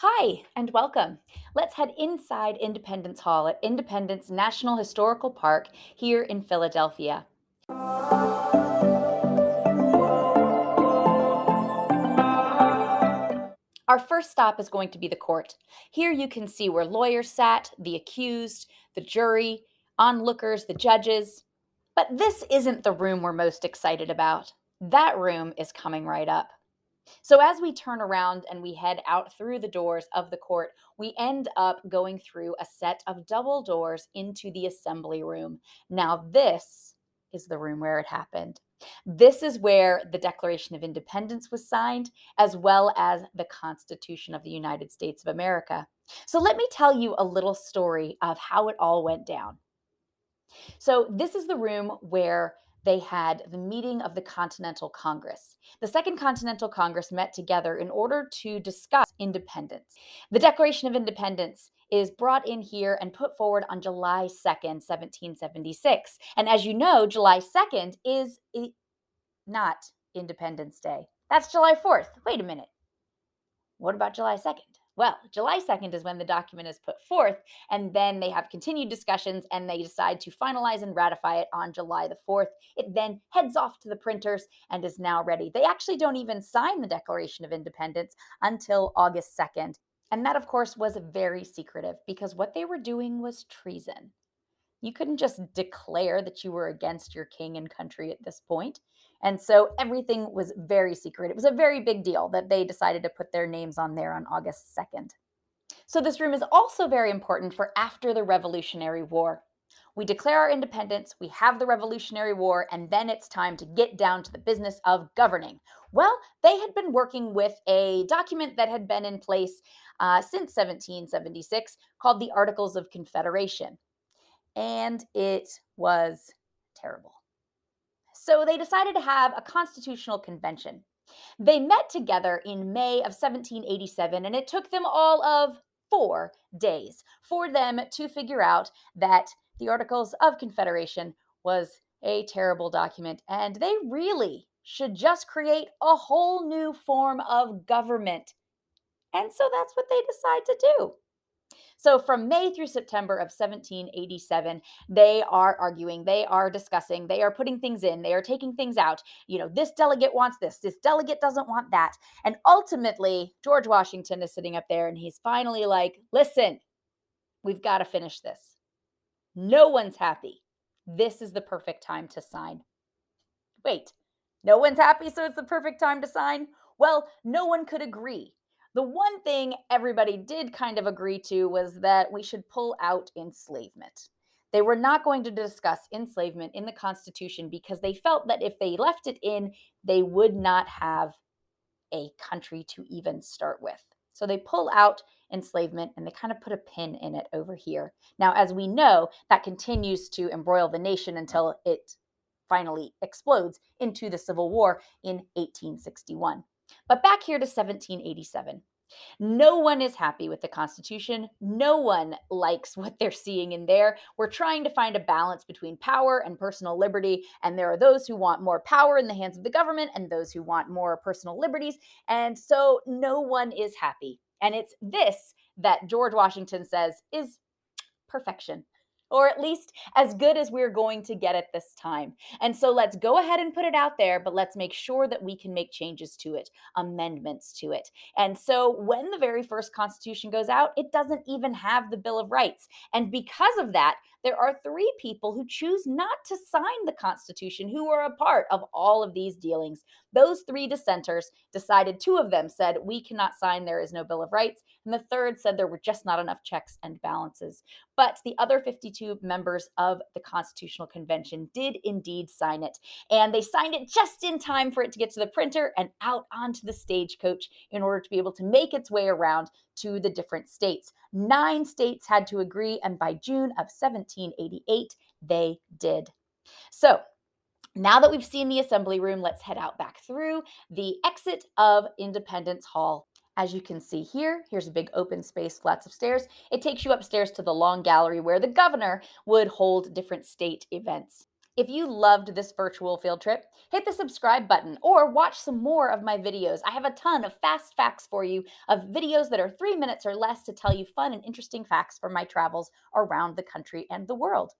Hi, and welcome. Let's head inside Independence Hall at Independence National Historical Park here in Philadelphia. Our first stop is going to be the court. Here you can see where lawyers sat, the accused, the jury, onlookers, the judges. But this isn't the room we're most excited about. That room is coming right up. So, as we turn around and we head out through the doors of the court, we end up going through a set of double doors into the assembly room. Now, this is the room where it happened. This is where the Declaration of Independence was signed, as well as the Constitution of the United States of America. So, let me tell you a little story of how it all went down. So, this is the room where they had the meeting of the Continental Congress. The Second Continental Congress met together in order to discuss independence. The Declaration of Independence is brought in here and put forward on July 2nd, 1776. And as you know, July 2nd is not Independence Day. That's July 4th. Wait a minute. What about July 2nd? Well, July 2nd is when the document is put forth, and then they have continued discussions and they decide to finalize and ratify it on July the 4th. It then heads off to the printers and is now ready. They actually don't even sign the Declaration of Independence until August 2nd. And that, of course, was very secretive because what they were doing was treason. You couldn't just declare that you were against your king and country at this point. And so everything was very secret. It was a very big deal that they decided to put their names on there on August 2nd. So this room is also very important for after the Revolutionary War. We declare our independence, we have the Revolutionary War, and then it's time to get down to the business of governing. Well, they had been working with a document that had been in place since 1776 called the Articles of Confederation, and it was terrible. So they decided to have a constitutional convention. They met together in May of 1787, and it took them all of 4 days for them to figure out that the Articles of Confederation was a terrible document, and they really should just create a whole new form of government. And so that's what they decide to do. So from May through September of 1787, they are arguing, they are discussing, they are putting things in, they are taking things out. This delegate wants this delegate doesn't want that. And ultimately, George Washington is sitting up there and he's finally like, listen, we've got to finish this. No one's happy. This is the perfect time to sign. Wait, no one's happy, so it's the perfect time to sign? Well, no one could agree. The one thing everybody did kind of agree to was that we should pull out enslavement. They were not going to discuss enslavement in the Constitution because they felt that if they left it in, they would not have a country to even start with. So they pull out enslavement and they kind of put a pin in it over here. Now, as we know, that continues to embroil the nation until it finally explodes into the Civil War in 1861. But back here to 1787. No one is happy with the Constitution. No one likes what they're seeing in there. We're trying to find a balance between power and personal liberty. And there are those who want more power in the hands of the government and those who want more personal liberties. And so no one is happy. And it's this that George Washington says is perfection, or at least as good as we're going to get at this time. And so let's go ahead and put it out there, but let's make sure that we can make changes to it, amendments to it. And so when the very first Constitution goes out, it doesn't even have the Bill of Rights. And because of that, there are 3 people who choose not to sign the Constitution who are a part of all of these dealings. Those 3 dissenters decided, 2 of them said, we cannot sign, there is no Bill of Rights. And the third said there were just not enough checks and balances. But the other 52 members of the Constitutional Convention did indeed sign it. And they signed it just in time for it to get to the printer and out onto the stagecoach in order to be able to make its way around to the different states. 9 states had to agree, and by June of 1788, they did. So now that we've seen the assembly room, let's head out back through the exit of Independence Hall. As you can see here, here's a big open space, flats of stairs. It takes you upstairs to the long gallery where the governor would hold different state events. If you loved this virtual field trip, hit the subscribe button or watch some more of my videos. I have a ton of fast facts for you, of videos that are 3 minutes or less to tell you fun and interesting facts from my travels around the country and the world.